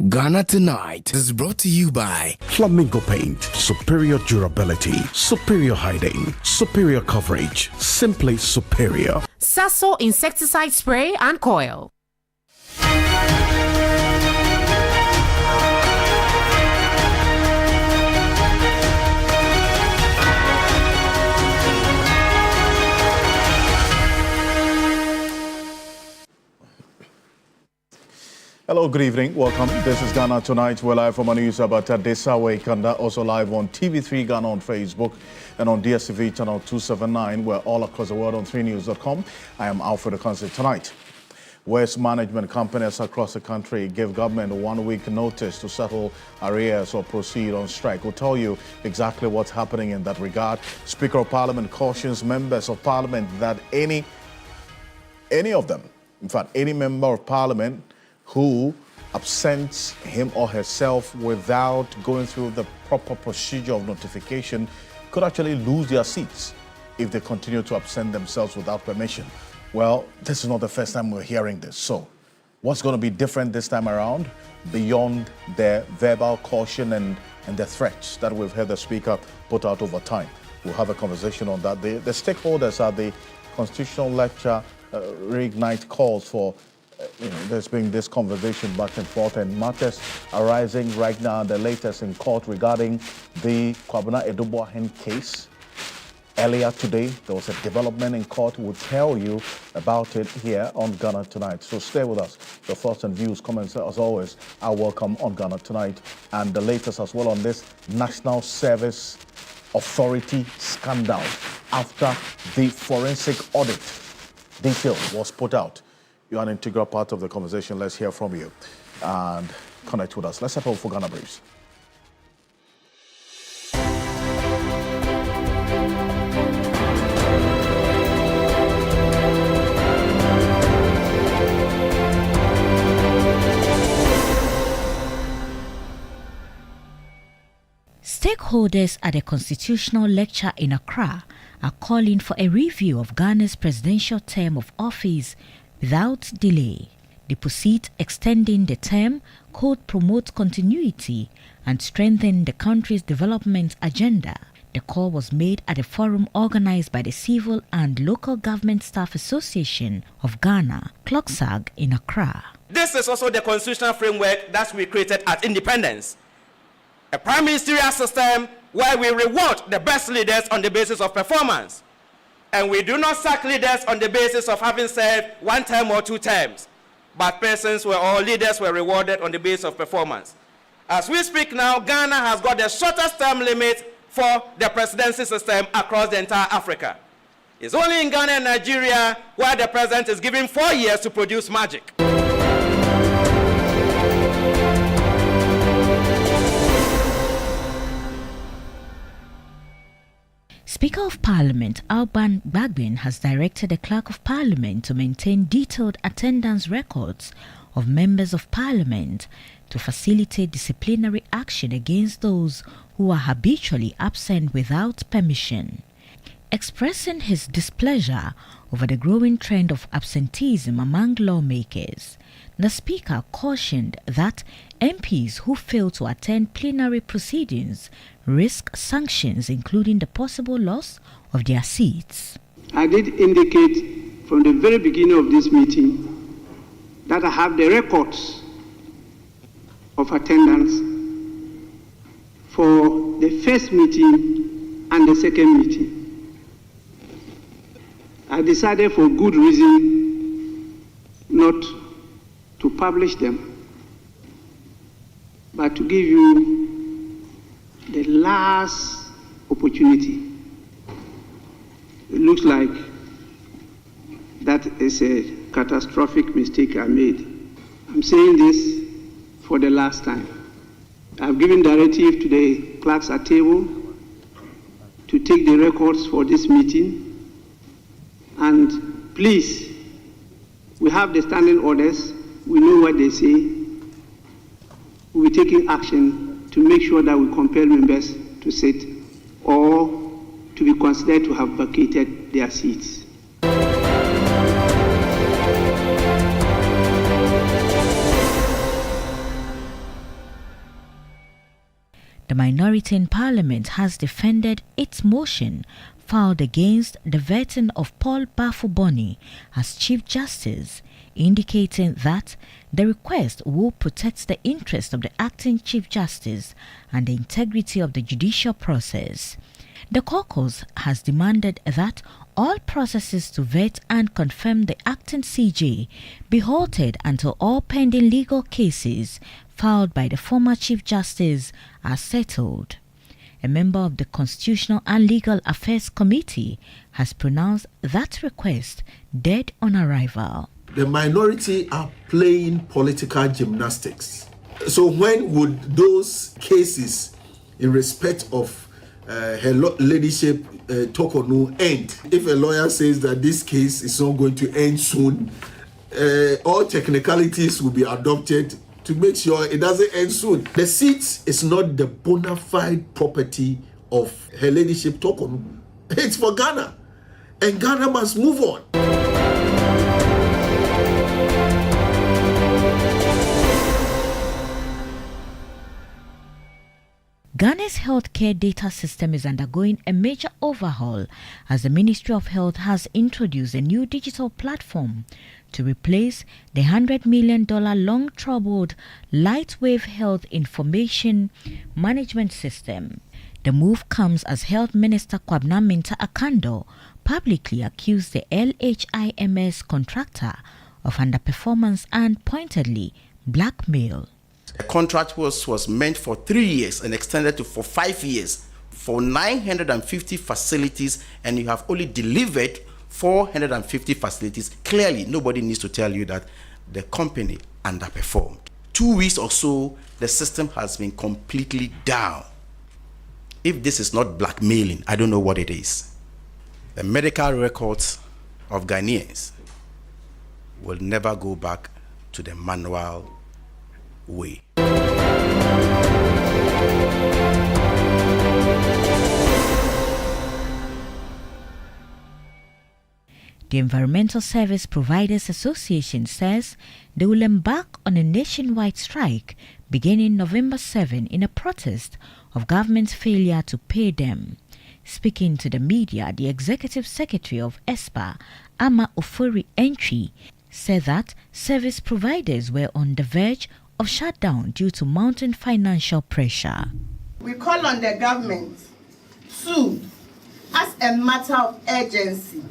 Ghana Tonight is brought to you by Flamingo Paint. Superior durability, superior hiding, superior coverage, simply superior. Sasso insecticide spray and coil. Hello, good evening. Welcome. This is Ghana Tonight. We're live from a news about Desawe Kanda, also live on TV3 Ghana on Facebook and on DSTV channel 279. We're all across the world on 3news.com. I am Alfred Ocansey. Tonight, waste management companies across the country give government a 1-week notice to settle arrears or proceed on strike. We'll tell you exactly what's happening in that regard. Speaker of Parliament cautions members of Parliament that any of them, in fact, any member of Parliament who absents him or herself without going through the proper procedure of notification could actually lose their seats if they continue to absent themselves without permission. Well, this is not the first time we're hearing this. So what's going to be different this time around beyond the verbal caution and the threats that we've heard the Speaker put out over time? We'll have a conversation on that. The stakeholders at the Constitutional Lecture reignite calls for there's been this conversation back and forth and matters arising right now, the latest in court regarding the Kwabena Eduboahen case. Earlier today, there was a development in court. We'll tell you about it here on Ghana Tonight. So stay with us. Your thoughts and views, comments, as always, are welcome on Ghana Tonight. And the latest as well on this National Service Authority scandal after the forensic audit detail was put out. You're an integral part of the conversation. Let's hear from you and connect with us. Let's have a for Ghana Briefs. Stakeholders at a constitutional lecture in Accra are calling for a review of Ghana's presidential term of office without delay. The pursuit extending the term could promote continuity and strengthen the country's development agenda. The call was made at a forum organized by the Civil and Local Government Staff Association of Ghana, CLOGSAG, in Accra. This is also the constitutional framework that we created at independence. A prime ministerial system where we reward the best leaders on the basis of performance. And we do not sack leaders on the basis of having served 1 term or 2 terms, but persons or leaders were rewarded on the basis of performance. As we speak now, Ghana has got the shortest term limit for the presidency system across the entire Africa. It's only in Ghana and Nigeria where the president is given 4 years to produce magic. Speaker of Parliament Alban Bagbin has directed the Clerk of Parliament to maintain detailed attendance records of members of Parliament to facilitate disciplinary action against those who are habitually absent without permission. Expressing his displeasure over the growing trend of absenteeism among lawmakers, the Speaker cautioned that MPs who fail to attend plenary proceedings risk sanctions, including the possible loss of their seats. I did indicate from the very beginning of this meeting that I have the records of attendance for the first meeting and the second meeting. I decided for good reason not to publish them, but to give you the last opportunity. It looks like that is a catastrophic mistake I made. I'm saying this for the last time. I've given directive to the clerks at table to take the records for this meeting, and please, we have the standing orders, we know what they say, we'll be taking action to make sure that we compel members to sit or to be considered to have vacated their seats. minority in Parliament has defended its motion filed against the vetting of Paul Bafuboni as Chief Justice, indicating that the request will protect the interests of the acting Chief Justice and the integrity of the judicial process. The caucus has demanded that all processes to vet and confirm the acting CJ be halted until all pending legal cases filed by the former Chief Justice are settled. A member of the Constitutional and Legal Affairs Committee has pronounced that request dead on arrival. The minority are playing political gymnastics. So when would those cases in respect of her ladyship Tokonu end? If a lawyer says that this case is not going to end soon, all technicalities will be adopted to make sure it doesn't end soon. The seat is not the bona fide property of her ladyship Tokonu. It's for Ghana, and Ghana must move on. Ghana's healthcare data system is undergoing a major overhaul as the Ministry of Health has introduced a new digital platform to replace the $100 million long-troubled Lightwave Health Information Management System. The move comes as Health Minister Kwabena Mintah Akando publicly accused the LHIMS contractor of underperformance and pointedly blackmail. The contract was meant for 3 years and extended for 5 years for 950 facilities, and you have only delivered 450 facilities. Clearly, nobody needs to tell you that the company underperformed. 2 weeks or so, the system has been completely down. If this is not blackmailing, I don't know what it is. The medical records of Ghanaians will never go back to the manual way. The Environmental Service Providers Association says they will embark on a nationwide strike beginning November 7 in a protest of government's failure to pay them. Speaking to the media, the Executive Secretary of ESPA, Ama Ofori Entry, said that service providers were on the verge of shutdown due to mounting financial pressure. We call on the government to, as a matter of urgency,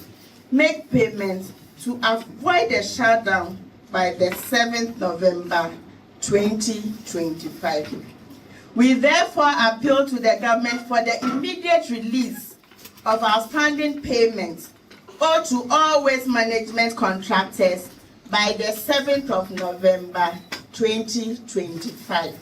make payments to avoid a shutdown by the 7th November 2025. We therefore appeal to the government for the immediate release of outstanding payments owed to all waste management contractors by the 7th of November 2025.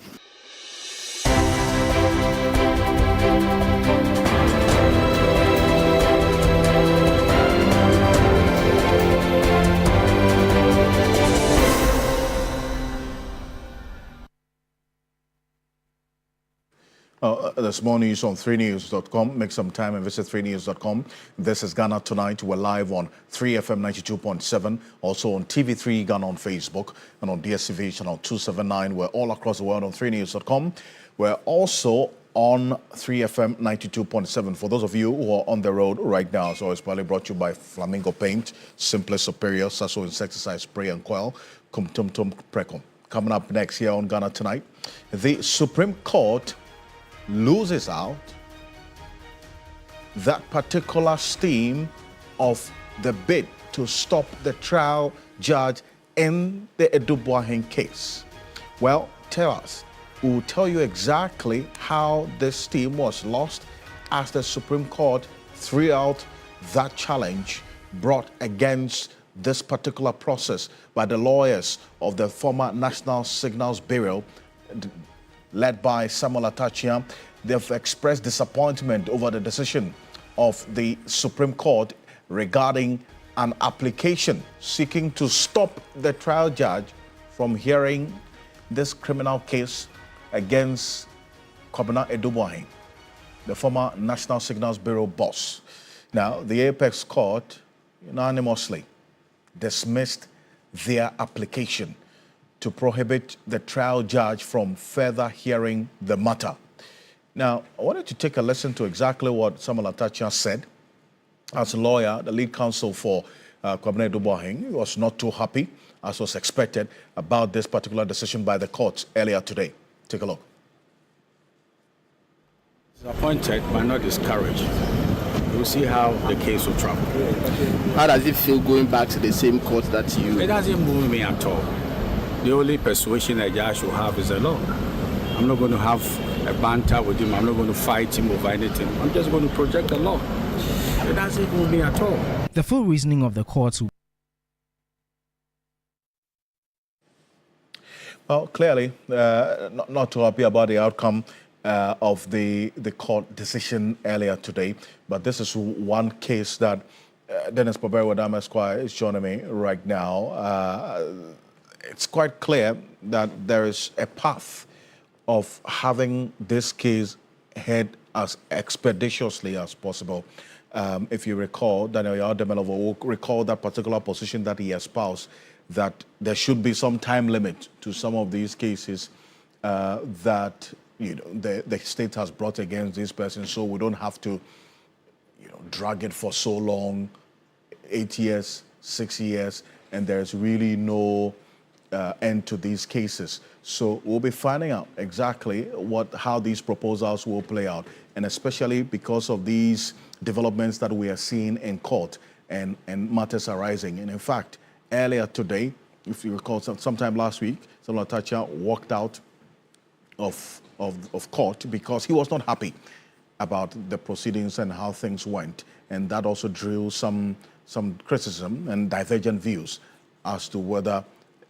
There's more news on 3news.com. Make some time and visit 3news.com. This is Ghana Tonight. We're live on 3FM 92.7, also on TV3 Ghana on Facebook, and on DSTV channel 279. We're all across the world on 3news.com. We're also on 3FM 92.7 for those of you who are on the road right now. So it's probably brought to you by Flamingo Paint, Simply Superior, Sasso Insecticide Spray and Coil, Kum Tum Tum Precom. Coming up next here on Ghana Tonight, the Supreme Court loses out that particular steam of the bid to stop the trial judge in the Eduboahen case. Well, tell us. We'll tell you exactly how this steam was lost as the Supreme Court threw out that challenge brought against this particular process by the lawyers of the former National Signals Bureau, led by Samuel Atachia. They've expressed disappointment over the decision of the Supreme Court regarding an application seeking to stop the trial judge from hearing this criminal case against Kwabena Eduboahen, the former National Signals Bureau boss. Now, the Apex Court unanimously dismissed their application to prohibit the trial judge from further hearing the matter. Now, I wanted to take a listen to exactly what Samuel Atacha said. As a lawyer, the lead counsel for Kwabena Duboahing was not too happy, as was expected, about this particular decision by the court earlier today. Take a look. Disappointed but not discouraged. We'll see how the case will travel. How does it feel going back to the same court that you... It doesn't move me at all. The only persuasion a judge will have is the law. I'm not going to have a banter with him. I'm not going to fight him over anything. I'm just going to project the law. It doesn't move me at all. The full reasoning of the courts. Well, clearly, not too happy about the outcome of the court decision earlier today. But this is one case that Dennis Poberi Esquire is joining me right now. It's quite clear that there is a path of having this case head as expeditiously as possible. If you recall, Daniel Yademelovo will recall that particular position that he espoused, that there should be some time limit to some of these cases that the state has brought against this person, so we don't have to drag it for so long, 8 years, 6 years, and there's really no end to these cases. So we'll be finding out exactly how these proposals will play out, and especially because of these developments that we are seeing in court and matters arising. And in fact, earlier today, if you recall, sometime last week, Samuel Atacha walked out of court because he was not happy about the proceedings and how things went. And that also drew some criticism and divergent views as to whether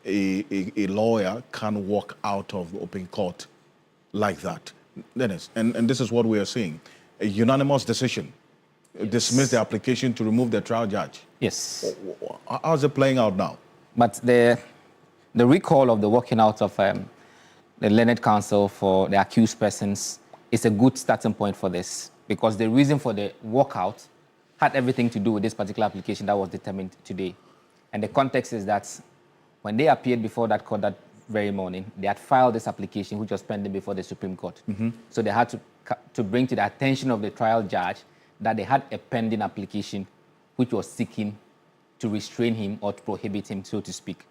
a lawyer can walk out of open court like that. Dennis, and this is what we are seeing. A unanimous decision. Yes. Dismiss the application to remove the trial judge. Yes. How's it playing out now? But the recall of the walking out of the learned counsel for the accused persons is a good starting point for this, because the reason for the walkout had everything to do with this particular application that was determined today. And the context is that when they appeared before that court that very morning, they had filed this application which was pending before the Supreme Court. Mm-hmm. So they had to bring to the attention of the trial judge that they had a pending application which was seeking to restrain him or to prohibit him, so to speak.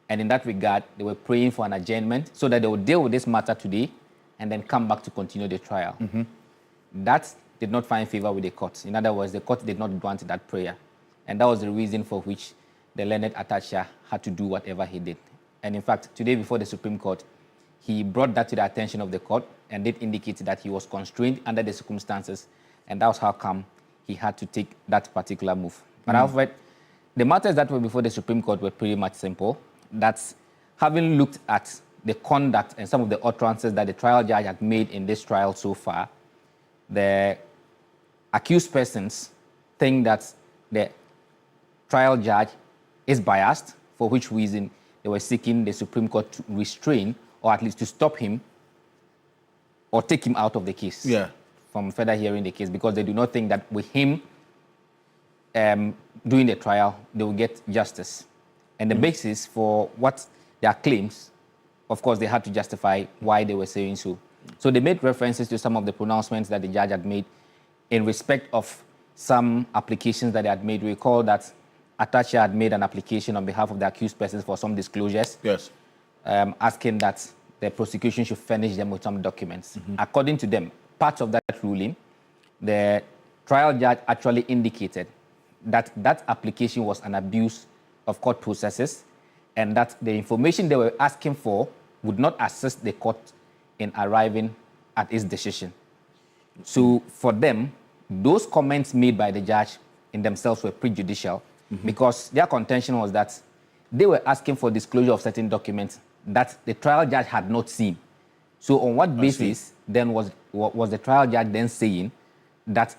And in that regard, they were praying for an adjournment so that they would deal with this matter today and then come back to continue the trial. Mm-hmm. That did not find favor with the court. In other words, the court did not grant that prayer. And that was the reason for which the learned Atacha had to do whatever he did. And in fact, today before the Supreme Court, he brought that to the attention of the court and did indicate that he was constrained under the circumstances, and that was how come he had to take that particular move. But Alfred, the matters that were before the Supreme Court were pretty much simple. That's having looked at the conduct and some of the utterances that the trial judge had made in this trial so far, the accused persons think that the trial judge is biased, for which reason they were seeking the Supreme Court to restrain, or at least to stop him or take him out of the case from further hearing the case, because they do not think that with him doing the trial, they will get justice. And the basis for what their claims, of course, they had to justify why they were saying so. So they made references to some of the pronouncements that the judge had made in respect of some applications that they had made. We recall that Atacha had made an application on behalf of the accused persons for some disclosures, asking that the prosecution should furnish them with some documents. Mm-hmm. According to them, part of that ruling, the trial judge actually indicated that that application was an abuse of court processes, and that the information they were asking for would not assist the court in arriving at its decision. So for them, those comments made by the judge in themselves were prejudicial, because their contention was that they were asking for disclosure of certain documents that the trial judge had not seen. So on what basis then was the trial judge then saying that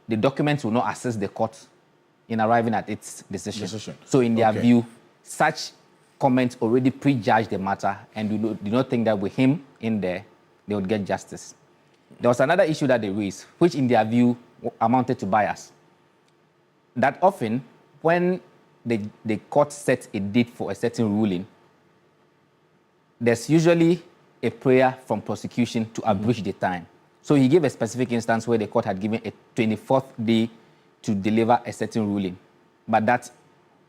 the documents will not assist the court in arriving at its decision? So in their view, such comments already prejudged the matter, and do not think that with him in there, they would get justice. There was another issue that they raised, which in their view amounted to bias. That often, when the court sets a date for a certain ruling, there's usually a prayer from prosecution to abridge the time. So he gave a specific instance where the court had given a 24th day to deliver a certain ruling. But that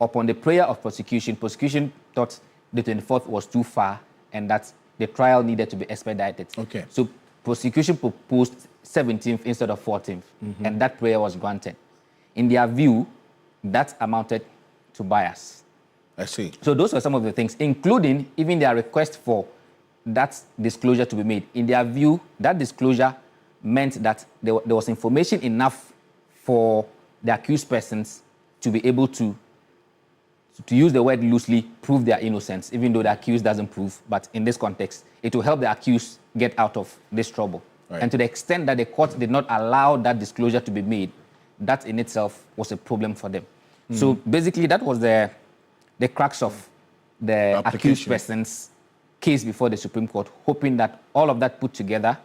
upon the prayer of prosecution thought the 24th was too far and that the trial needed to be expedited. Okay. So prosecution proposed 17th instead of 14th, and that prayer was granted. In their view, that amounted to bias. I see. So those were some of the things, including even their request for that disclosure to be made. In their view, that disclosure meant that there was information enough for the accused persons to be able to use the word loosely, prove their innocence, even though the accused doesn't prove. But in this context, it will help the accused get out of this trouble. Right. And to the extent that the court did not allow that disclosure to be made, that in itself was a problem for them. So basically, that was the crux of the accused person's case before the Supreme Court, hoping that all of that put together,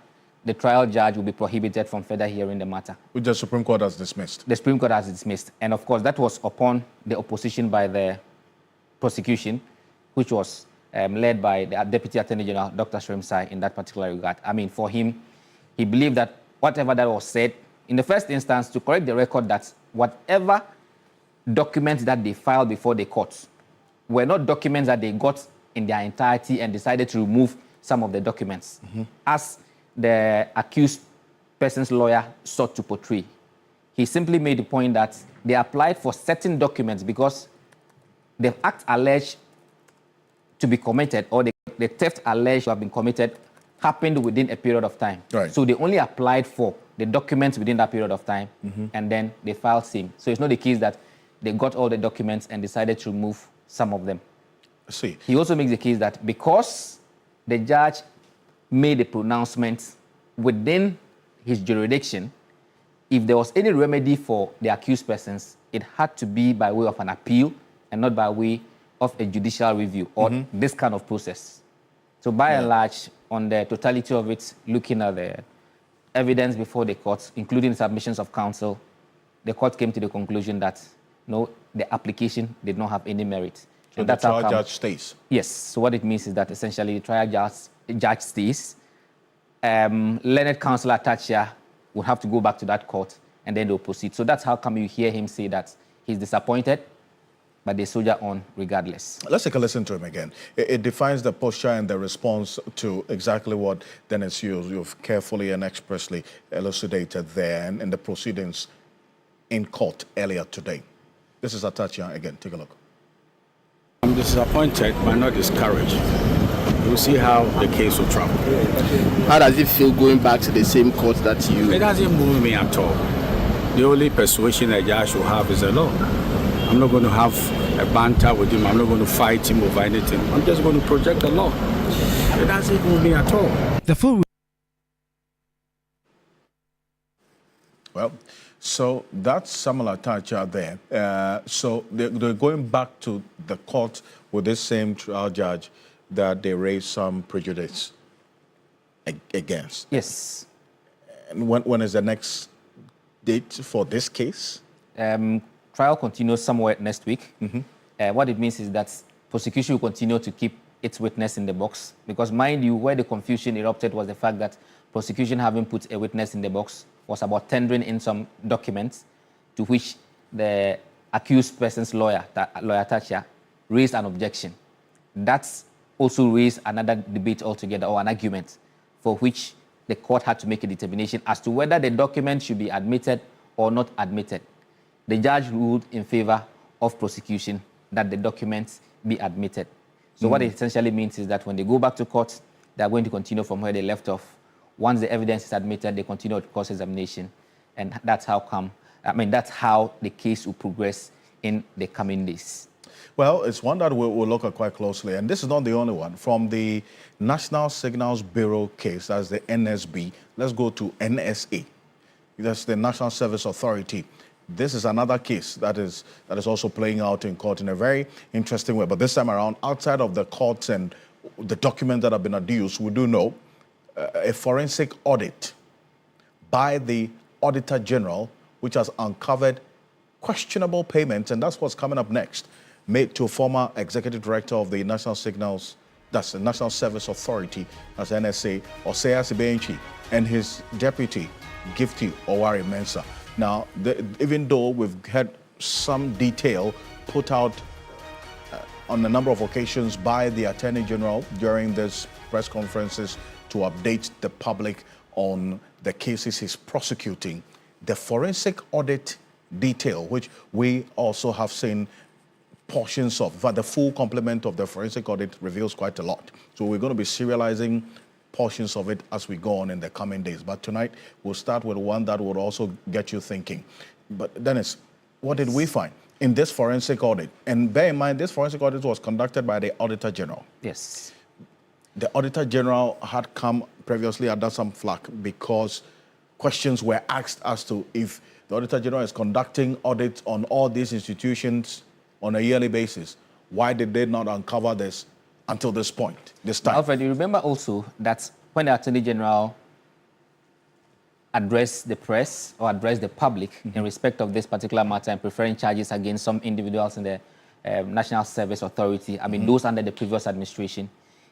the trial judge will be prohibited from further hearing the matter. Which the Supreme Court has dismissed. The Supreme Court has dismissed. And of course, that was upon the opposition by the prosecution, which was led by the Deputy Attorney General, Dr. Shrimsai, in that particular regard. I mean, for him, he believed that whatever that was said, in the first instance, to correct the record, that whatever documents that they filed before the courts were not documents that they got in their entirety and decided to remove some of the documents, as the accused person's lawyer sought to portray. He simply made the point that they applied for certain documents because the act alleged to be committed, or the theft alleged to have been committed, happened within a period of time. Right. So they only applied for the documents within that period of time, and then they filed same. So it's not the case that they got all the documents and decided to remove some of them. See. He also makes the case that because the judge made a pronouncement within his jurisdiction, if there was any remedy for the accused persons, it had to be by way of an appeal and not by way of a judicial review or this kind of process. So by and large, on the totality of it, looking at the evidence before the courts, including submissions of counsel, the court came to the conclusion that no, the application did not have any merit. So the trial judge stays? Yes. So what it means is that essentially the trial judge stays. Learned counsel attached here would have to go back to that court and then they'll proceed. So that's how come you hear him say that he's disappointed, but they soldier on regardless. Let's take a listen to him again. It defines the posture and the response to exactly what Dennis you've carefully and expressly elucidated there and in the proceedings in court earlier today. This is Atachia again. Take a look. I'm disappointed but not discouraged. We'll see how the case will travel. How does it feel going back to the same court that you... It doesn't move me at all. The only persuasion a judge should have is the law. I'm not going to have a banter with him. I'm not going to fight him over anything. I'm just going to project the law. It doesn't move me at all. The full... Well, so that's Samuel Atacha there. So they're going back to the court with this same trial judge that they raised some prejudice against. Yes. And when is the next date for this case? Trial continues somewhere next week. What it means is that prosecution will continue to keep its witness in the box because, mind you, where the confusion erupted was the fact that prosecution having put a witness in the box was about tendering in some documents to which the accused person's lawyer Tacha, raised an objection. That's also raised another debate altogether, or an argument, for which the court had to make a determination as to whether the document should be admitted or not admitted. The judge ruled in favor of prosecution that the documents be admitted. So what it essentially means is that when they go back to court, they are going to continue from where they left off. Once the evidence is admitted, they continue with cross-examination. And that's how that's how the case will progress in the coming days. Well, it's one that we'll look at quite closely. And this is not the only one. From the National Signals Bureau case, that's the NSB, let's go to NSA. That's the National Service Authority. This is another case that is also playing out in court in a very interesting way. But this time around, outside of the courts and the documents that have been adduced, we do know a forensic audit by the Auditor General, which has uncovered questionable payments, and that's what's coming up next, made to former Executive Director of the National Signals, that's the National Service Authority, that's NSA, Osea Sibenchi. and his deputy, Gifty Owari Mensah. Now, even though we've had some detail put out on a number of occasions by the Attorney General during these press conferences to update the public on the cases he's prosecuting, the forensic audit detail, which we also have seen portions of, but the full complement of the forensic audit reveals quite a lot. So we're going to be serializing portions of it as we go on in the coming days. But tonight, we'll start with one that would also get you thinking. But Dennis, what did we find in this forensic audit? And bear in mind, this forensic audit was conducted by the Auditor General. Yes. The Auditor General had come previously under some flack because questions were asked as to if the Auditor General is conducting audits on all these institutions on a yearly basis. Why did they not uncover this until this point, this time? Alfred, you remember also that when the Attorney General addressed the press or addressed the public in respect of this particular matter and preferring charges against some individuals in the National Service Authority, I mean, those under the previous administration,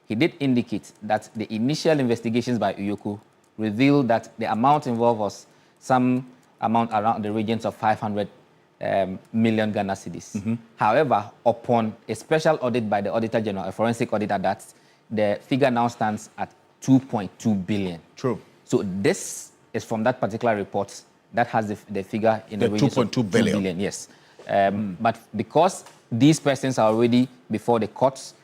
he did indicate that the initial investigations by Uyoko revealed that the amount involved was some amount around the regions of 500 million Ghana cedis. However, upon a special audit by the Auditor General, a forensic audit at that, the figure now stands at 2.2 billion. True. So this is from that particular report that has the figure in the regions of 2.2 billion. 2 billion, yes. But because these persons are already before the courts,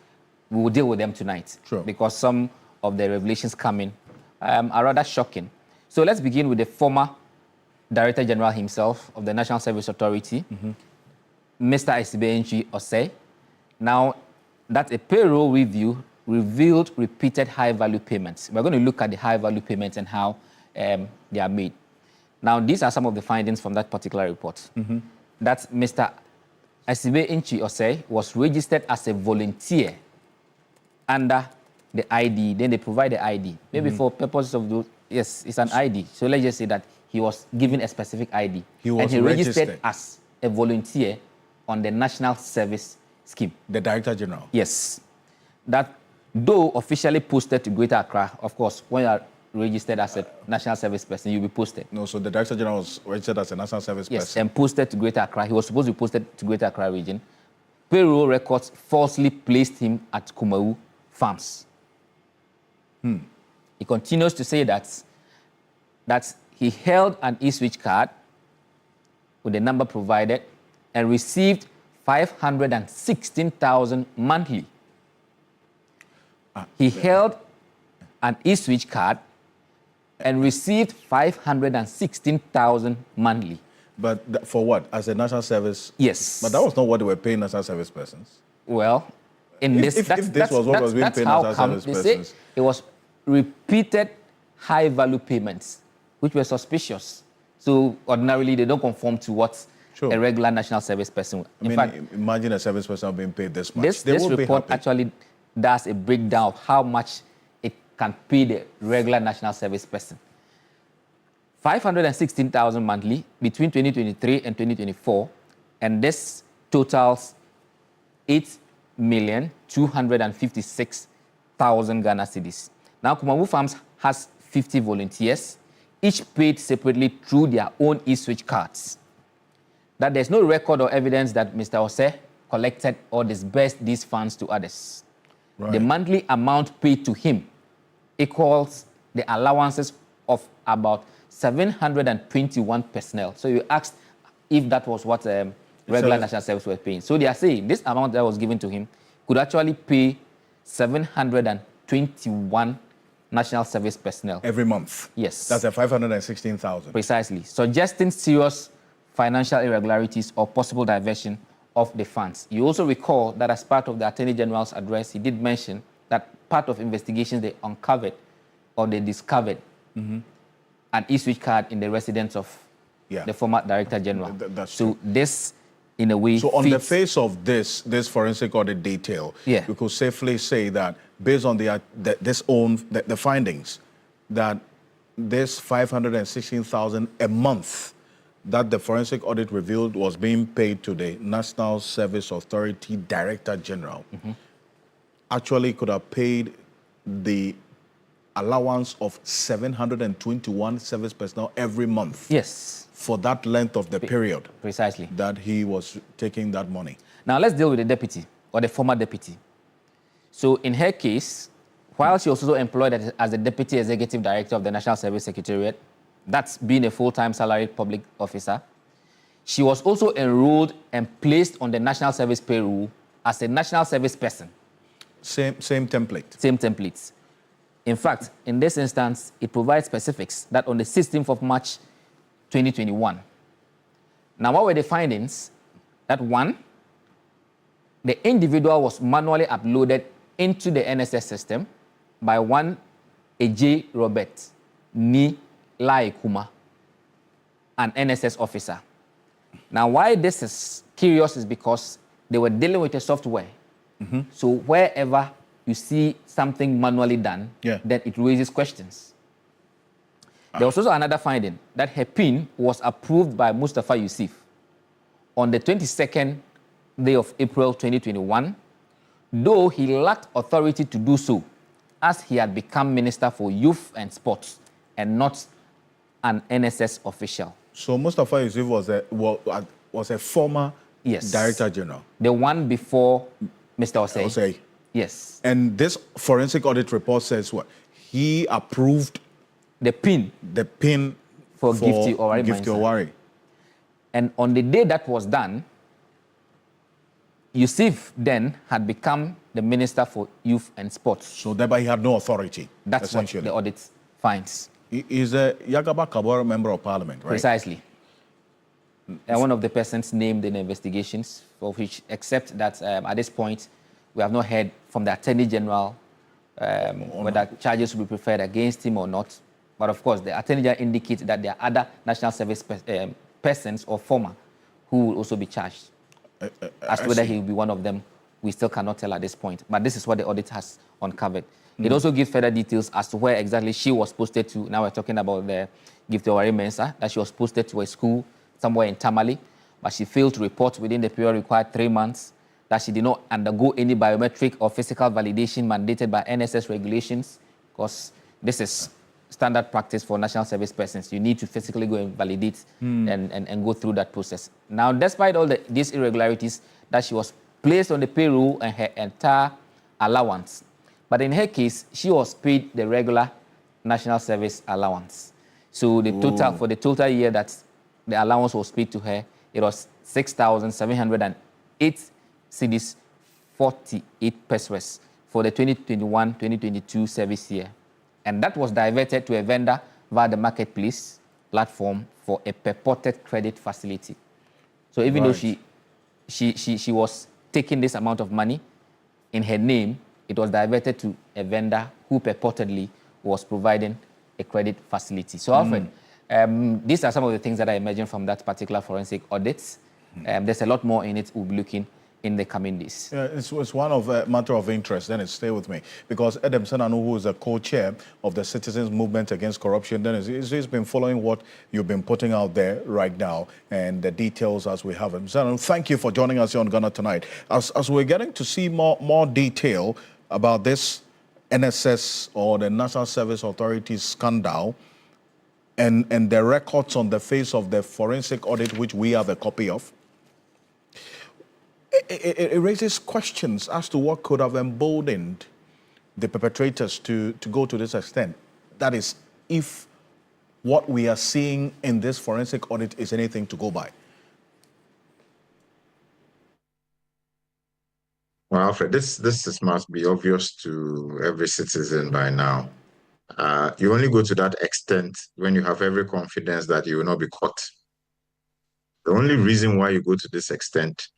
we will deal with them tonight. True. Because some of the revelations coming are rather shocking. So let's begin with the former Director General himself of the National Service Authority, Mr. Esibe Osei. Now, that a payroll review revealed repeated high-value payments. We're going to look at the high-value payments and how they are made. Now, these are some of the findings from that particular report. That Mr. Esibe Osei was registered as a volunteer under the ID. Then they provide the ID. Maybe for purposes of those, yes, it's an ID. So let's just say that he was given a specific ID. He was and he registered as a volunteer on the National Service Scheme. The Director General? Yes. That, though officially posted to Greater Accra, of course, when you are registered as a National Service person, you'll be posted. No, so the Director General was registered as a National Service person? Yes, and posted to Greater Accra. He was supposed to be posted to Greater Accra region. Payroll records falsely placed him at Kumau Farms. He continues to say that he held an e-switch card with the number provided and received 516,000 monthly. He held an e-switch card and received 516,000 monthly. But for what? As a national service? Yes. But that was not what they were paying national service persons. Well, in if this was what was being paid national service persons. Say it was repeated high-value payments, which were suspicious. So ordinarily, they don't conform to what a regular national service person. In fact, imagine a service person being paid this much. This report actually does a breakdown of how much it can pay the regular national service person. 516,000 monthly between 2023 and 2024, and this totals 8,256,000 Ghana cedis. Now, Kumau Farms has 50 volunteers, each paid separately through their own e-switch cards. That there's no record or evidence that Mr. Osei collected or disbursed these funds to others. Right. The monthly amount paid to him equals the allowances of about 721 personnel. So you asked if that was what regular national service was paying. So they are saying this amount that was given to him could actually pay 721 national service personnel. Every month? Yes. That's a 516,000. Precisely. Suggesting serious financial irregularities or possible diversion of the funds. You also recall that as part of the Attorney General's address, he did mention that part of investigations they uncovered or they discovered an e-switch card in the residence of the former Director General. That's so true. this, in a way, so on the face of this forensic audit detail, we could safely say that based on the findings, that this 516,000 a month that the forensic audit revealed was being paid to the National Service Authority Director General actually could have paid the allowance of 721 service personnel every month. Yes. For that length of the period. Precisely. That he was taking that money. Now let's deal with the deputy, or the former deputy. So in her case, while she was also employed as the Deputy Executive Director of the National Service Secretariat, that's being a full-time salaried public officer, she was also enrolled and placed on the National Service payroll as a National Service person. Same template? Same templates. In fact, in this instance, it provides specifics that on the 16th of March 2021. Now, what were the findings? That one, the individual was manually uploaded into the NSS system by one A.J. Robert Ni Laikuma, an NSS officer. Now, why this is curious is because they were dealing with a software. So wherever you see something manually done, then it raises questions. There was also another finding that her PIN was approved by Mustafa Yusuf on the 22nd day of April 2021, though he lacked authority to do so, as he had become Minister for Youth and Sports and not an NSS official. So Mustafa Yusuf was a former Director General? The one before Mr. Osei. Osei. Yes. And this forensic audit report says what? He approved the PIN. The PIN for Gifty Owari. And on the day that was done, Yusuf then had become the Minister for Youth and Sports. So thereby he had no authority. That's what the audit finds. He is a Yagaba Kabor member of parliament, right? Precisely. And one of the persons named in the investigations, for which, except that at this point, we have not heard from the Attorney General whether charges will be preferred against him or not. But of course, the Attorney General indicates that there are other national service persons or former who will also be charged. As to whether he will be one of them, we still cannot tell at this point. But this is what the audit has uncovered. It also gives further details as to where exactly she was posted to. Now we're talking about the Gifty Owari Mensa, that she was posted to a school somewhere in Tamale, but she failed to report within the period required 3 months, that she did not undergo any biometric or physical validation mandated by NSS regulations, because this is standard practice for national service persons. You need to physically go and validate and go through that process. Now, despite all these irregularities, that she was placed on the payroll and her entire allowance. But in her case, she was paid the regular national service allowance. So the total, for the total year that the allowance was paid to her, it was 6,708 cedis 48 pesos for the 2021-2022 service year. And that was diverted to a vendor via the marketplace platform for a purported credit facility. So even though she was taking this amount of money in her name, it was diverted to a vendor who purportedly was providing a credit facility. So Alfred, these are some of the things that I imagine from that particular forensic audit. There's a lot more in it we'll be looking in the coming days. Yeah, it's one of a matter of interest, then stay with me. Because Edem Senanu, who is the co-chair of the Citizens Movement Against Corruption, then he's been following what you've been putting out there right now and the details as we have them. Senanu, thank you for joining us here on Ghana Tonight. As we're getting to see more detail about this NSS or the National Service Authority scandal and the records on the face of the forensic audit, which we have a copy of, it raises questions as to what could have emboldened the perpetrators to go to this extent. That is, if what we are seeing in this forensic audit is anything to go by. Well, Alfred, this must be obvious to every citizen by now. You only go to that extent when you have every confidence that you will not be caught. The only reason why you go to this extent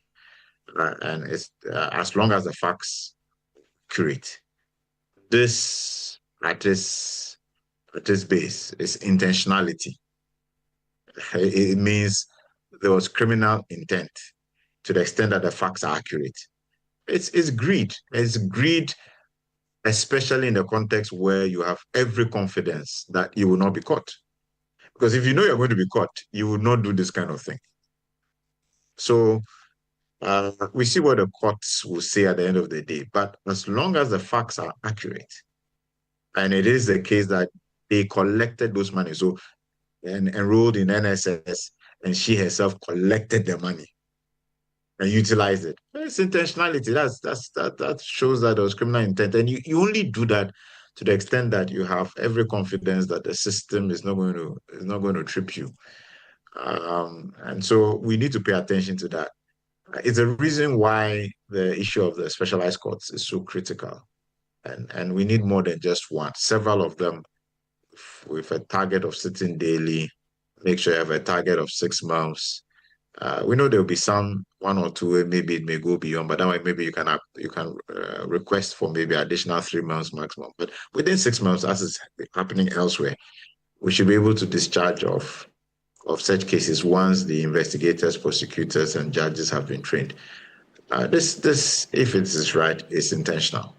and it's as long as the facts accurate. This at this base is intentionality. It means there was criminal intent to the extent that the facts are accurate. It's greed. It's greed, especially in the context where you have every confidence that you will not be caught. Because if you know you're going to be caught, you will not do this kind of thing. So we see what the courts will say at the end of the day. But as long as the facts are accurate, And it is the case that they collected those money. So, and enrolled in NSS, and she herself collected the money and utilized it. It's intentionality. That shows that there was criminal intent. And you only do that to the extent that you have every confidence that the system is not going to trip you. And so we need to pay attention to that. It's a reason why the issue of the specialized courts is so critical. And we need more than just one. Several of them with a target of sitting daily. Make sure you have a target of 6 months. We know there will be some, one or two, maybe it may go beyond, but that way maybe you can request for maybe additional 3 months maximum. But within 6 months, as is happening elsewhere, we should be able to discharge of such cases once the investigators, prosecutors, and judges have been trained. This, if it is right, is intentional.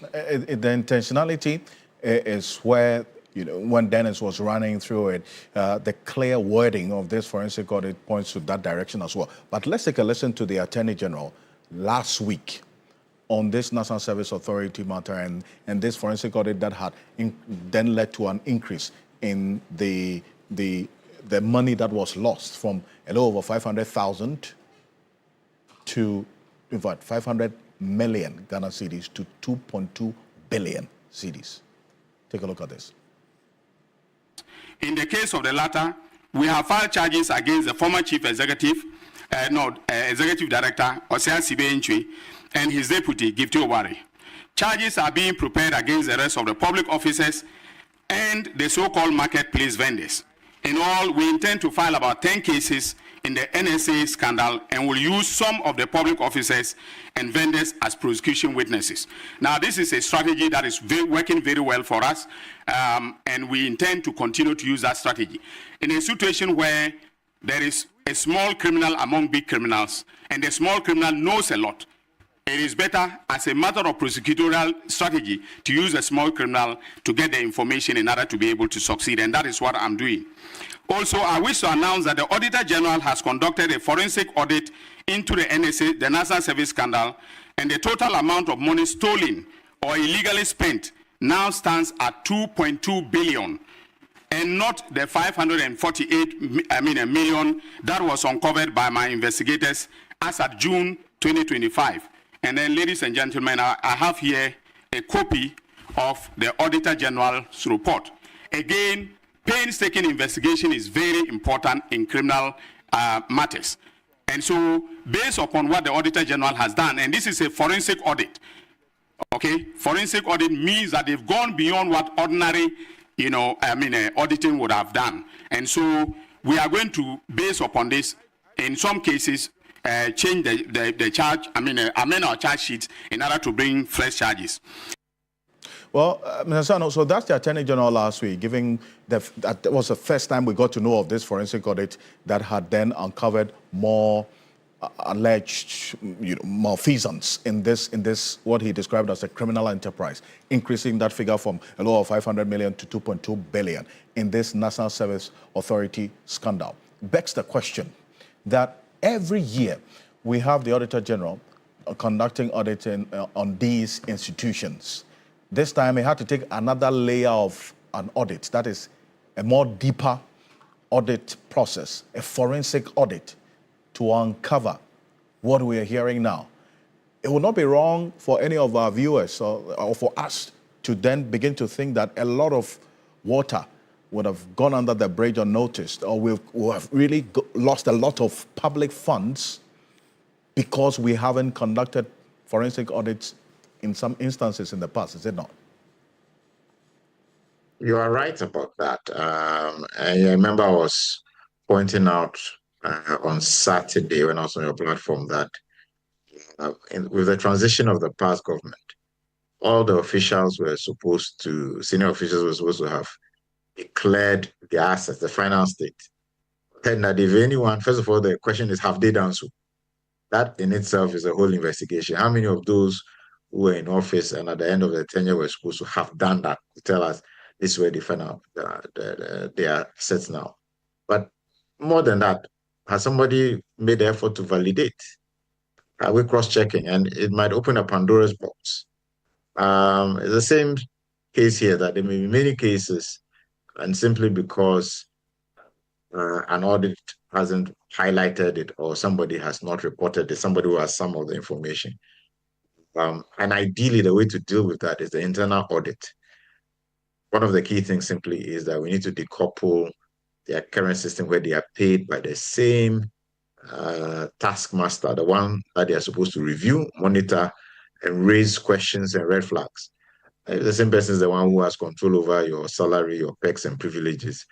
The intentionality is where, when Dennis was running through it, the clear wording of this forensic audit points to that direction as well. But let's take a listen to the Attorney General last week on this National Service Authority matter and this forensic audit that had then led to an increase in the money that was lost from a little over 500,000 to, in fact, 500 million Ghana cedis to 2.2 billion cedis. Take a look at this. In the case of the latter, we have filed charges against the former chief executive, executive director, Osea Sibe-Ntwi, and his deputy, Gifty Owari. Charges are being prepared against the rest of the public officers and the so-called marketplace vendors. In all, we intend to file about 10 cases in the NSA scandal and will use some of the public officers and vendors as prosecution witnesses. Now, this is a strategy that is working very well for us, and we intend to continue to use that strategy. In a situation where there is a small criminal among big criminals, and the small criminal knows a lot, it is better as a matter of prosecutorial strategy to use a small criminal to get the information in order to be able to succeed, and that is what I'm doing. Also, I wish to announce that the Auditor General has conducted a forensic audit into the NSA, the National Service scandal, and the total amount of money stolen or illegally spent now stands at 2.2 billion, and not the 548 million that was uncovered by my investigators as at June 2025. And then, ladies and gentlemen, I have here a copy of the Auditor General's report. Again, painstaking investigation is very important in criminal matters. And so, based upon what the Auditor General has done, and this is a forensic audit, okay? Forensic audit means that they've gone beyond what ordinary, auditing would have done. And so, we are going to, based upon this, in some cases, change the charge, amend our charge sheets in order to bring fresh charges. Well, Mr. Sano, so that's the Attorney General last week, that was the first time we got to know of this forensic audit that had then uncovered more alleged malfeasance in this what he described as a criminal enterprise, increasing that figure from a low of 500 million to 2.2 billion in this National Service Authority scandal. Begs the question that every year we have the Auditor General conducting auditing on these institutions. This time he had to take another layer of an audit, that is a more deeper audit process, a forensic audit to uncover what we are hearing now. It would not be wrong for any of our viewers or for us to then begin to think that a lot of water would have gone under the bridge unnoticed, or we have really lost a lot of public funds because we haven't conducted forensic audits in some instances in the past, is it not? You are right about that. I remember I was pointing out on Saturday when I was on your platform that with the transition of the past government, all the officials were supposed to, senior officials were supposed to have declared the assets, the final state. And that if anyone, first of all, the question is, have they done so? That in itself is a whole investigation. How many of those who were in office and at the end of the tenure were supposed to have done that to tell us this is where they find out their assets now? But more than that, has somebody made the effort to validate? Are we cross-checking? And it might open a Pandora's box. It's the same case here that there may be many cases, and simply because an audit hasn't highlighted it or somebody has not reported it, somebody who has some of the information. And ideally, the way to deal with that is the internal audit. One of the key things simply is that we need to decouple their current system where they are paid by the same taskmaster, the one that they are supposed to review, monitor, and raise questions and red flags. The same person is the one who has control over your salary, your perks and privileges.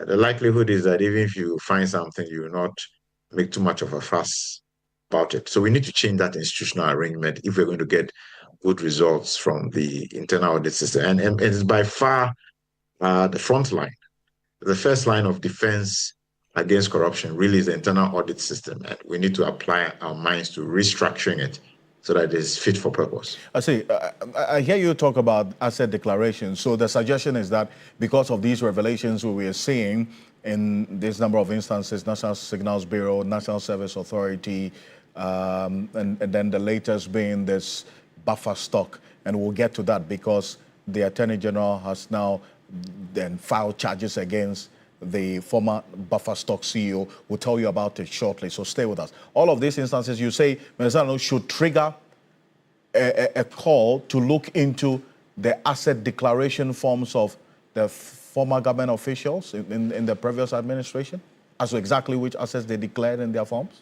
The likelihood is that even if you find something, you will not make too much of a fuss about it. So we need to change that institutional arrangement if we're going to get good results from the internal audit system. And it's by far the front line. The first line of defense against corruption really is the internal audit system. And we need to apply our minds to restructuring it so that it is fit for purpose. I see. I hear you talk about asset declarations. So the suggestion is that because of these revelations we are seeing in this number of instances, National Signals Bureau, National Service Authority, and then the latest being this buffer stock, and we'll get to that because the Attorney General has now then filed charges against the former buffer stock CEO. We'll tell you about it shortly, so stay with us. All of these instances, you say, Mensano, should trigger a call to look into the asset declaration forms of the former government officials in the previous administration, as to exactly which assets they declared in their forms?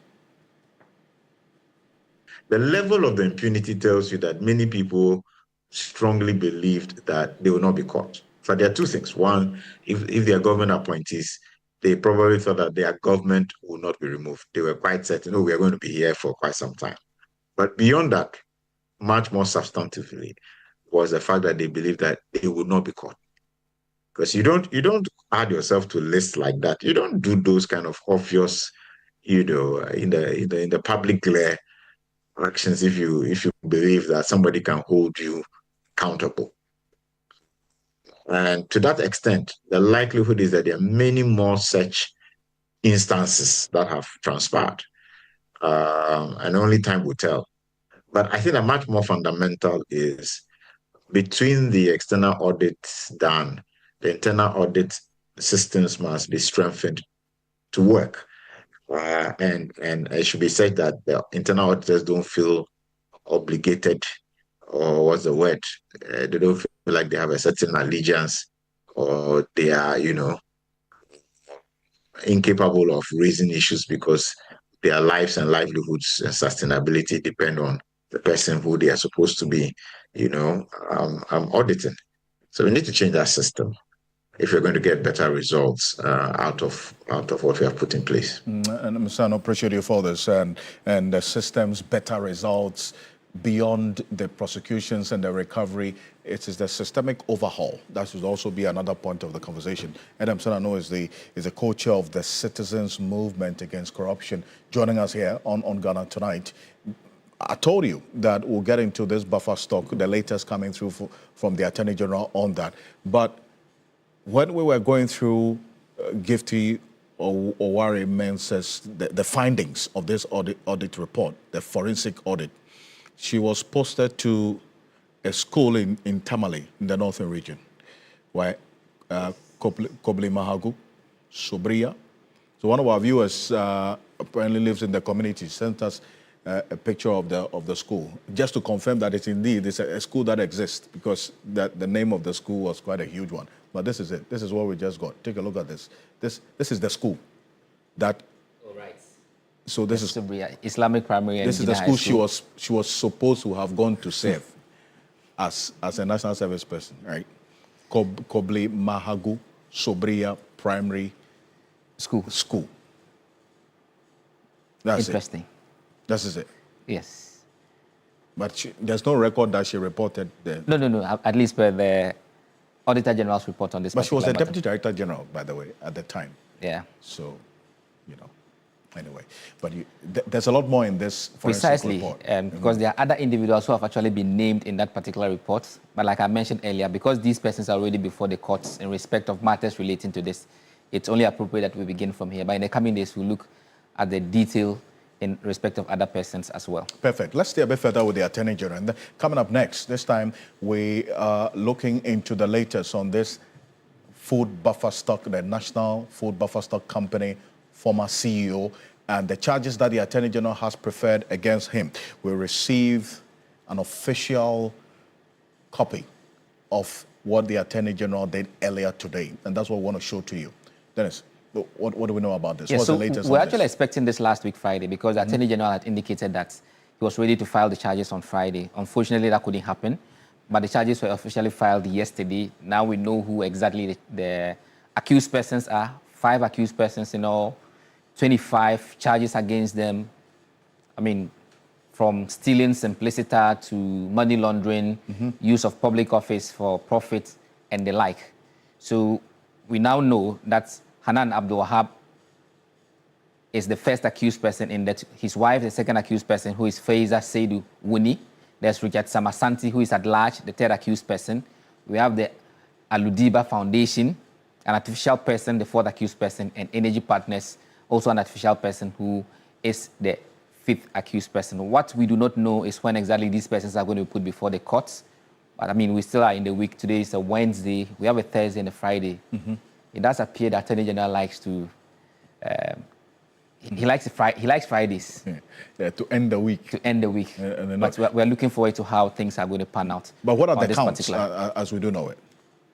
The level of the impunity tells you that many people strongly believed that they will not be caught. So there are two things. One, if they are government appointees, they probably thought that their government will not be removed. They were quite certain, oh, we are going to be here for quite some time. But beyond that, much more substantively, was the fact that they believed that they would not be caught. Because you don't add yourself to lists like that. You don't do those kind of obvious, in the public glare actions if you believe that somebody can hold you accountable. And to that extent, the likelihood is that there are many more such instances that have transpired. And only time will tell. But I think a much more fundamental is between the external audits done, the internal audit systems must be strengthened to work. And it should be said that the internal auditors don't feel obligated, or what's the word? They don't feel like they have a certain allegiance, or they are, incapable of raising issues because their lives and livelihoods and sustainability depend on the person who they are supposed to be, auditing. So we need to change that system if we're going to get better results out of what we have put in place. And Mr. I appreciate you for this, and the system's better results beyond the prosecutions and the recovery. It is the systemic overhaul. That should also be another point of the conversation. Adam Sanano is the co-chair of the Citizens Movement Against Corruption, joining us here on Ghana Tonight. I told you that we'll get into this buffer stock, the latest coming through from the Attorney General on that. But when we were going through Gifty Owari Mensah's the findings of this audit report, the forensic audit, she was posted to a school in Tamale, in the northern region, where Kobli Mahagu, Sobria. So one of our viewers apparently lives in the community, sent us a picture of the school, just to confirm that it's indeed a school that exists, because the name of the school was quite a huge one. But this is it. This is what we just got. Take a look at this. This is the school that. All right. So this is Islamic Primary. This is the school she was supposed to have gone to serve as a national service person, right? Kobli Mahagu Sobria Primary School. That's interesting. This is it. Yes. But there's no record that she reported there. No. At least per the Auditor General's report on this. But she was the Deputy Director General, by the way, at the time. Yeah. So, anyway. But there's a lot more in this forensic report. Because there are other individuals who have actually been named in that particular report. But like I mentioned earlier, because these persons are already before the courts in respect of matters relating to this, it's only appropriate that we begin from here. But in the coming days, we'll look at the detail in respect of other persons as well. Perfect. Let's stay a bit further with the Attorney General. And coming up next, this time we are looking into the latest on this food buffer stock, the National Food Buffer Stock Company, former CEO, and the charges that the Attorney General has preferred against him. We received an official copy of what the Attorney General did earlier today, and that's what we want to show to you. Dennis, what do we know about this? Yeah, What's so the latest we're on actually this? expecting this last week Friday because the Attorney General had indicated that he was ready to file the charges on Friday. Unfortunately, that couldn't happen, but the charges were officially filed yesterday. Now we know who exactly the accused persons are. 5 accused persons in all, 25 charges against them. I mean, from stealing simpliciter to money laundering, use of public office for profit, and the like. So we now know that Hanan Abdul Wahab is the first accused person in that. His wife, the second accused person, who is Faiza Seidu Wuni. There's Richard Samasanti, who is at large, the third accused person. We have the Aludiba Foundation, an artificial person, the fourth accused person, and Energy Partners, also an artificial person, who is the fifth accused person. What we do not know is when exactly these persons are going to be put before the courts. But I mean, we still are in the week. Today is a Wednesday. We have a Thursday and a Friday. It does appear that Attorney General likes to, he likes Fridays. Yeah, to end the week. To end the week. But we're looking forward to how things are going to pan out. But what are the counts, as we do know it?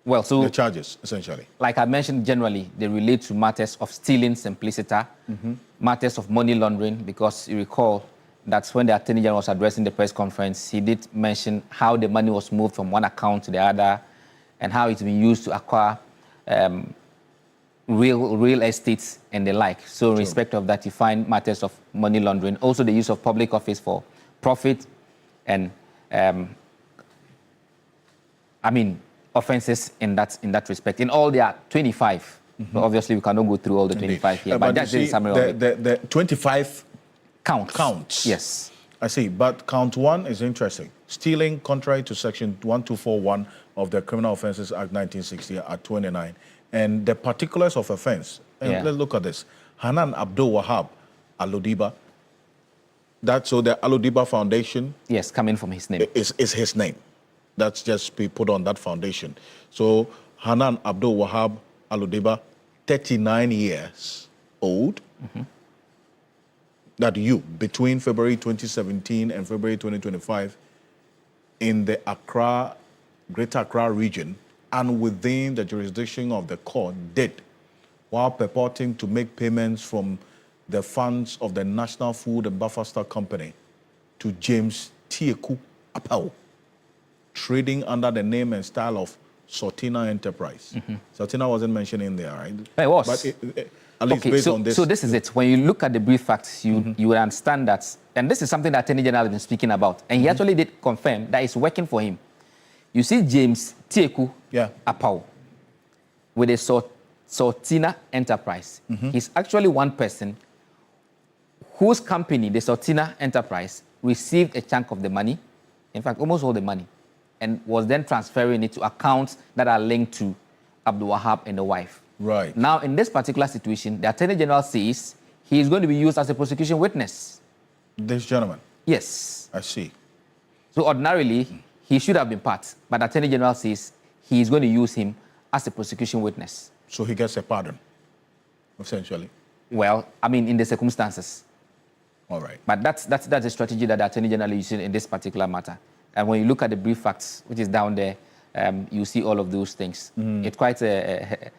Well, so the charges, essentially. Like I mentioned, generally, they relate to matters of stealing simpliciter, matters of money laundering, because you recall that's when the Attorney General was addressing the press conference, he did mention how the money was moved from one account to the other and how it's been used to acquire real estates and the like. So in respect of that, you find matters of money laundering, also the use of public office for profit and, offenses in that respect. In all, there are 25. But obviously, we cannot go through all the 25 here. But that's the summary of it. The 25 counts. Yes. I see. But count 1 is interesting. Stealing, contrary to Section 1241 of the Criminal Offences Act 1960 at 29. And the particulars of offence. And let's look at this. Hanan Abdul Wahab Aludiba. So the Aludiba Foundation. Yes, coming from his name. Is his name. That's just be put on that foundation. So Hanan Abdul Wahab Aludiba, 39 years old. That you, between February 2017 and February 2025, in the Greater Accra region, and within the jurisdiction of the court, did, while purporting to make payments from the funds of the National Food and Buffer Stock Company to James Tieku Apau, trading under the name and style of Sortina Enterprise. Sortina wasn't mentioned in there, right? It was. But at least based on this. So this is it. When you look at the brief facts, you will understand that, and this is something that Attorney General has been speaking about, and he actually did confirm that it's working for him. You see James Tieku Apau with a Sortina Enterprise. He's actually one person whose company, the Sortina Enterprise, received a chunk of the money, in fact, almost all the money, and was then transferring it to accounts that are linked to Abdul Wahab and the wife. Right. Now, in this particular situation, the Attorney General says he is going to be used as a prosecution witness. This gentleman? Yes. I see. So ordinarily, he should have been part, but the Attorney General says he is going to use him as a prosecution witness. So he gets a pardon, essentially? Well, I mean, in the circumstances. All right. But that's a strategy that the Attorney General is using in this particular matter. And when you look at the brief facts, which is down there, you see all of those things. It's quite a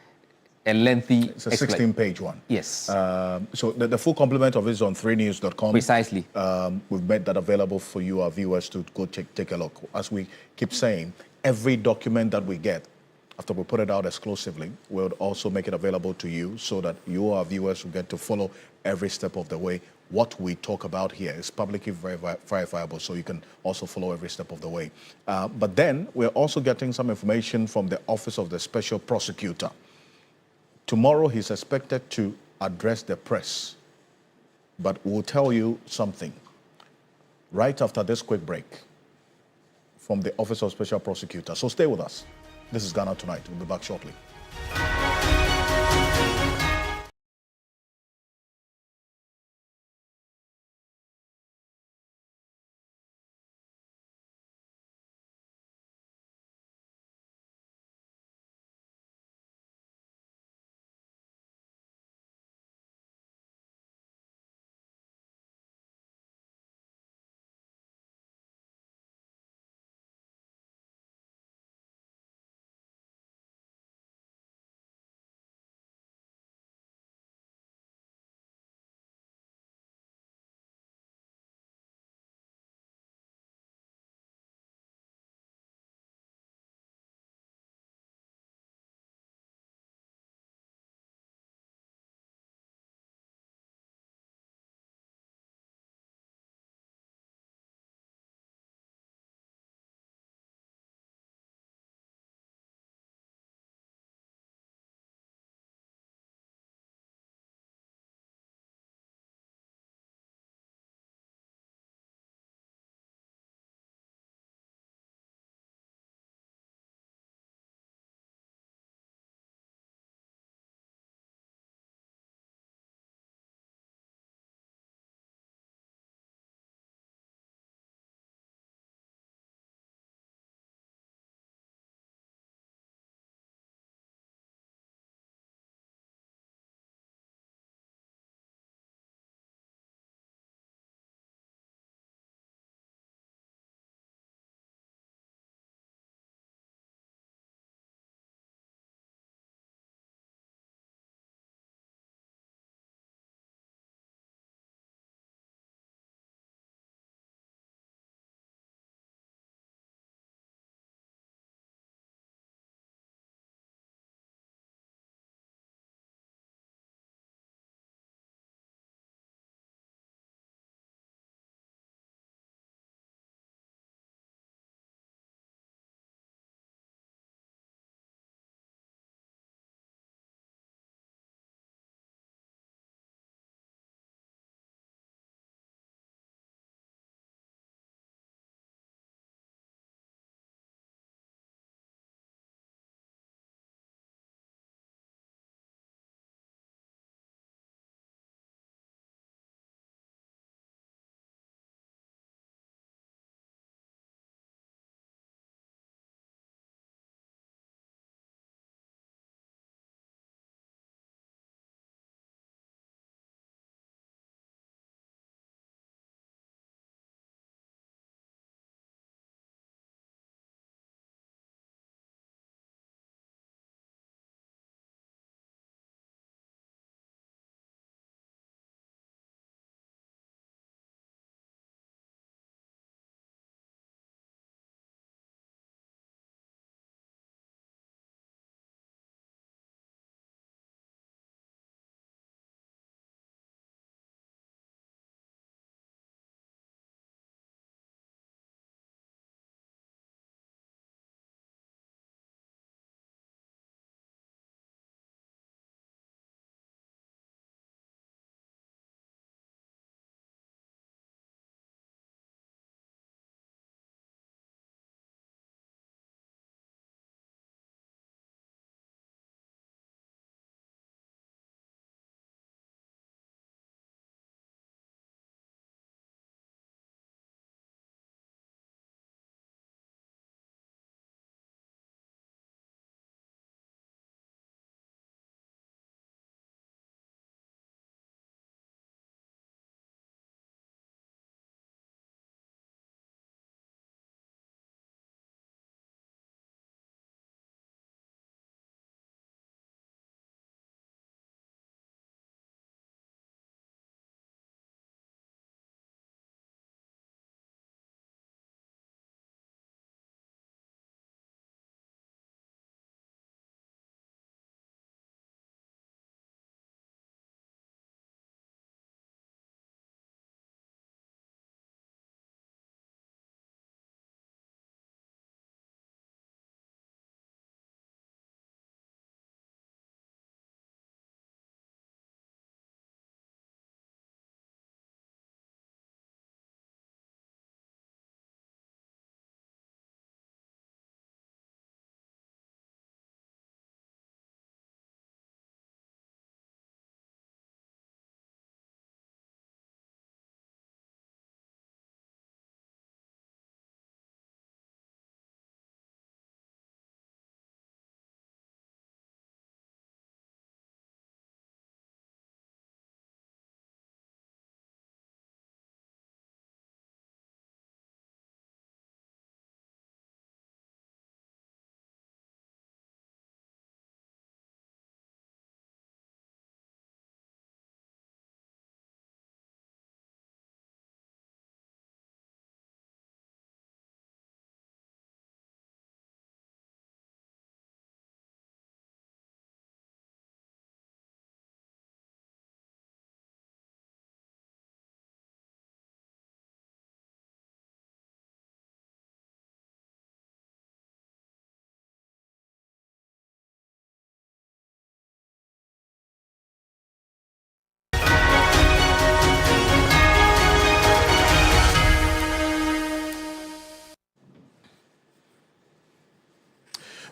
lengthy... It's a 16-page one. Yes. So the full complement of it is on 3news.com. Precisely. We've made that available for you, our viewers, to go take a look. As we keep saying, every document that we get, after we put it out exclusively, we'll also make it available to you so that you, our viewers, will get to follow every step of the way. What we talk about here is publicly verifiable, so you can also follow every step of the way. But then we're also getting some information from the Office of the Special Prosecutor. Tomorrow, he's expected to address the press, but we'll tell you something right after this quick break from the Office of Special Prosecutor. So stay with us. This is Ghana Tonight. We'll be back shortly.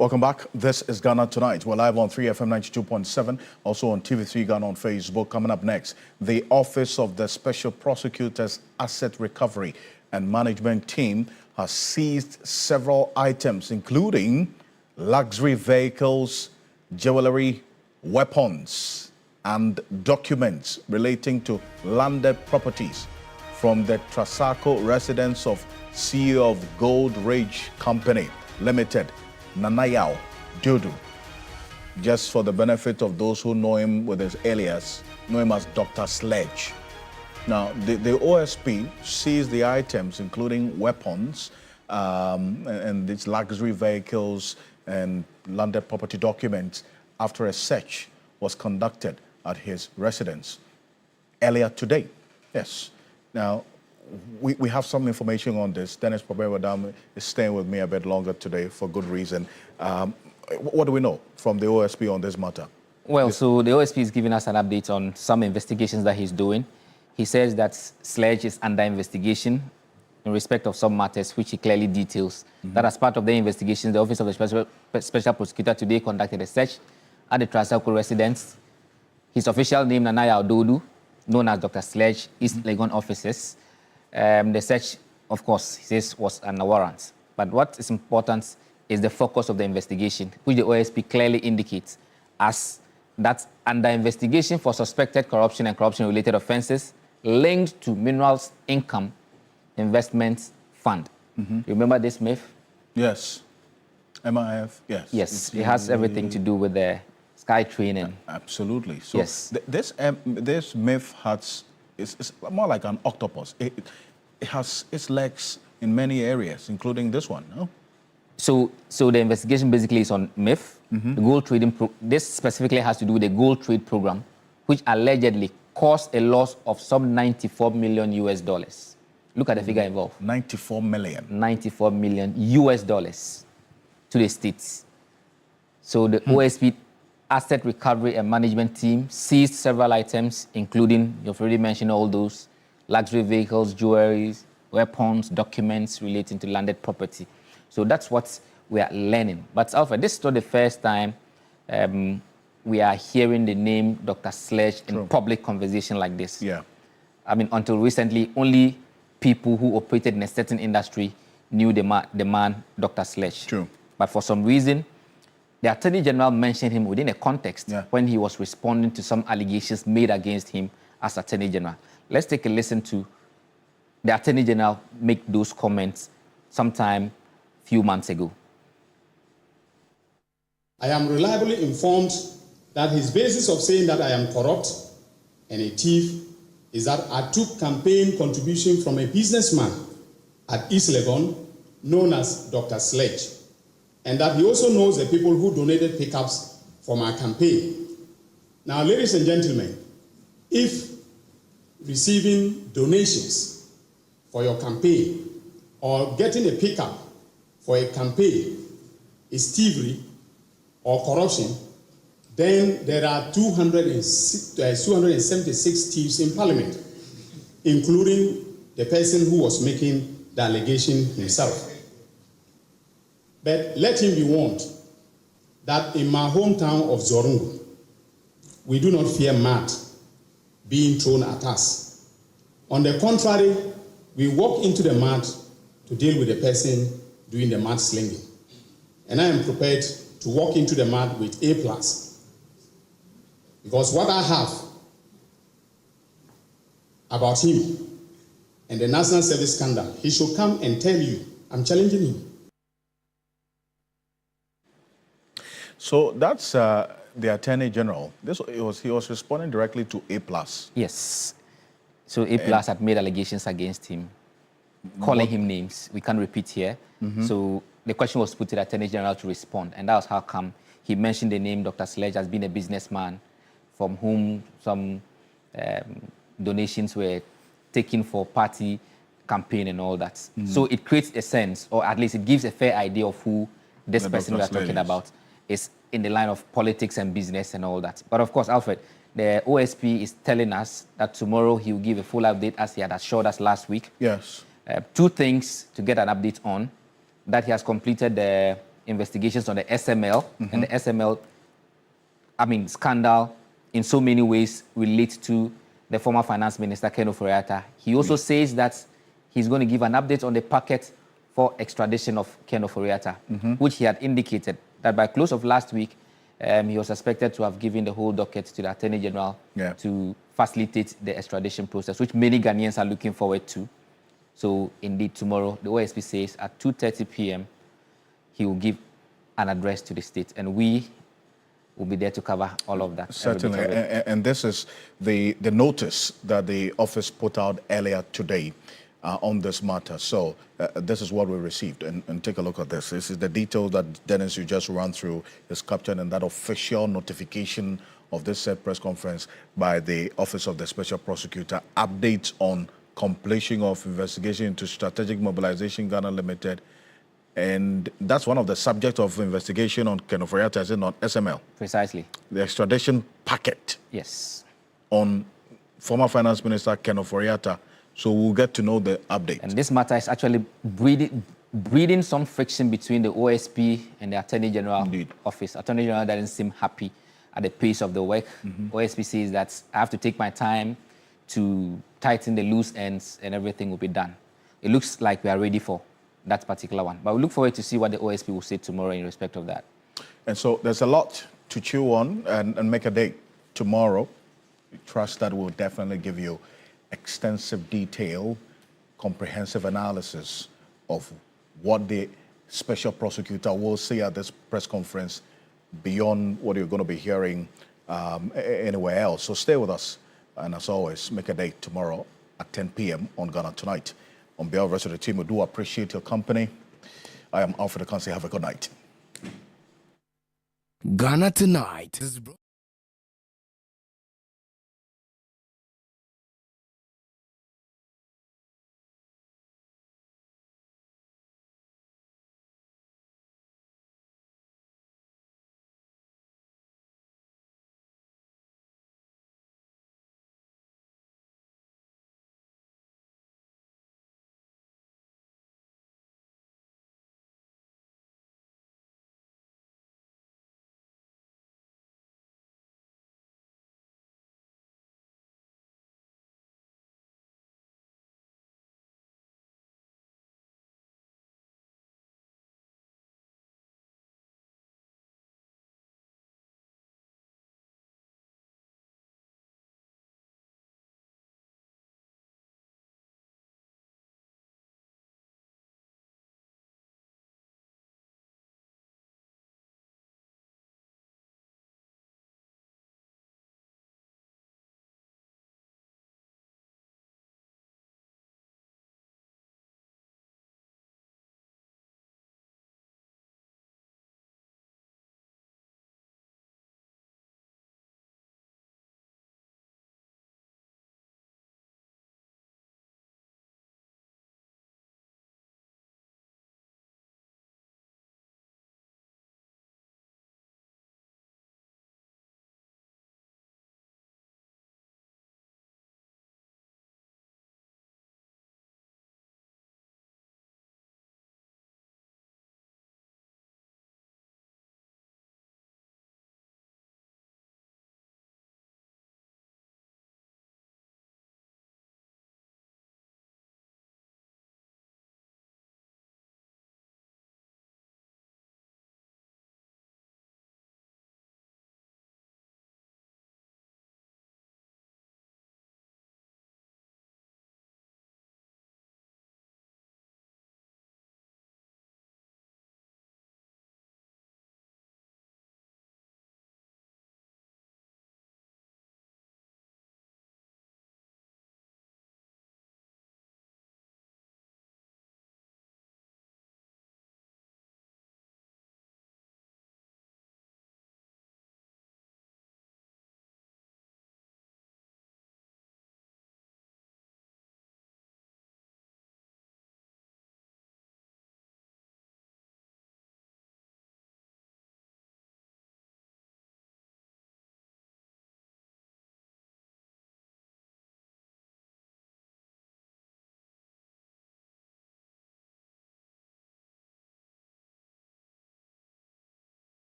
Welcome back. This is Ghana Tonight. We're live on 3FM 92.7, also on TV3 Ghana on Facebook. Coming up next, the Office of the Special Prosecutor's Asset Recovery and Management Team has seized several items, including luxury vehicles, jewelry, weapons, and documents relating to landed properties from the Trasaco residence of CEO of Gold Ridge Company Limited, Nanayao Dudu. Just for the benefit of those who know him with his alias, know him as Dr. Sledge. Now, the OSP seized the items, including weapons and these luxury vehicles and landed property documents, after a search was conducted at his residence earlier today. Yes. Now, we have some information on this. Dennis Pabewadam is staying with me a bit longer today for good reason. What do we know from the OSP on this matter? Well, so the OSP is giving us an update on some investigations that he's doing. He says that Sledge is under investigation in respect of some matters, which he clearly details. That as part of the investigation, the Office of the Special Prosecutor today conducted a search at the Trasaco residence. His official name, Nanaya Ododu, known as Dr. Sledge, East Legon offices. The search, of course, he says, was under warrant. But what is important is the focus of the investigation, which the OSP clearly indicates as that under investigation for suspected corruption and corruption-related offenses linked to Minerals Income Investment Fund. Remember this myth? Yes. MIF, yes. Yes, it has everything to do with the sky training. Absolutely. So yes. This myth it's more like an octopus. It has its legs in many areas, including this one, no? So the investigation basically is on MIF, the gold trading. This specifically has to do with the gold trade program, which allegedly caused a loss of some $94 million US. Look at the figure involved. 94 million. 94 million US dollars to the states. So the OSP Asset Recovery and Management Team seized several items, including, you've already mentioned all those, luxury vehicles, jewelry, weapons, documents relating to landed property. So that's what we are learning. But Alfred, this is not the first time we are hearing the name Dr. Sledge in public conversation like this. Yeah. I mean, until recently, only people who operated in a certain industry knew the man Dr. Sledge. True. But for some reason, the Attorney General mentioned him within a context when he was responding to some allegations made against him as Attorney General. Let's take a listen to the Attorney General make those comments sometime a few months ago. I am reliably informed that his basis of saying that I am corrupt and a thief is that I took campaign contribution from a businessman at East Legon known as Dr. Sledge, and that he also knows the people who donated pickups for my campaign. Now, ladies and gentlemen, if receiving donations for your campaign or getting a pickup for a campaign is thievery or corruption, then there are 276 thieves in Parliament, including the person who was making the allegation himself. But let him be warned that in my hometown of Zorungu, we do not fear mud being thrown at us. On the contrary, we walk into the mud to deal with the person doing the mud slinging. And I am prepared to walk into the mud with A+. Because what I have about him and the National Service scandal, he should come and tell you, I'm challenging him. So that's the Attorney General. He was responding directly to A+. Yes. So A+ had made allegations against him, calling him names. We can't repeat here. So the question was put to the Attorney General to respond, and that was how come he mentioned the name Dr. Sledge as being a businessman from whom some donations were taken for party campaign and all that. So it creates a sense, or at least it gives a fair idea of who this person we are talking about is in the line of politics and business and all that. But of course, Alfred, the OSP is telling us that tomorrow he will give a full update, as he had assured us last week. Yes. 2 things to get an update on: that he has completed the investigations on the SML, and the SML, scandal in so many ways relates to the former finance minister, Ken Ofori-Atta. He also says that he's going to give an update on the packet for extradition of Ken Ofori-Atta, which he had indicated that by close of last week, he was expected to have given the whole docket to the Attorney General to facilitate the extradition process, which many Ghanaians are looking forward to. So indeed, tomorrow, the OSP says at 2:30 p.m., he will give an address to the state, and we will be there to cover all of that. Certainly, and this is the notice that the office put out earlier today on this matter. So this is what we received, and take a look at this. This is the detail that Dennis, you just ran through, is captured in that official notification of this said press conference by the Office of the Special Prosecutor. Updates on completion of investigation into Strategic Mobilization Ghana Limited. And that's one of the subjects of investigation on Ken Ofori-Atta, is it not? SML. Precisely. The extradition packet. Yes. On former Finance Minister Ken Ofori-Atta. So we'll get to know the update. And this matter is actually breeding some friction between the OSP and the Attorney General office. Attorney General doesn't seem happy at the pace of the work. OSP says that I have to take my time to tighten the loose ends and everything will be done. It looks like we are ready for that particular one. But we look forward to see what the OSP will say tomorrow in respect of that. And so there's a lot to chew on and make a date tomorrow. We trust that will definitely give you extensive detail, comprehensive analysis of what the special prosecutor will say at this press conference beyond what you're going to be hearing anywhere else. So stay with us. And as always, make a date tomorrow at 10 p.m. on Ghana Tonight. On behalf of the rest of the team, we do appreciate your company. I am Alfred Ocansey. Have a good night. Ghana Tonight.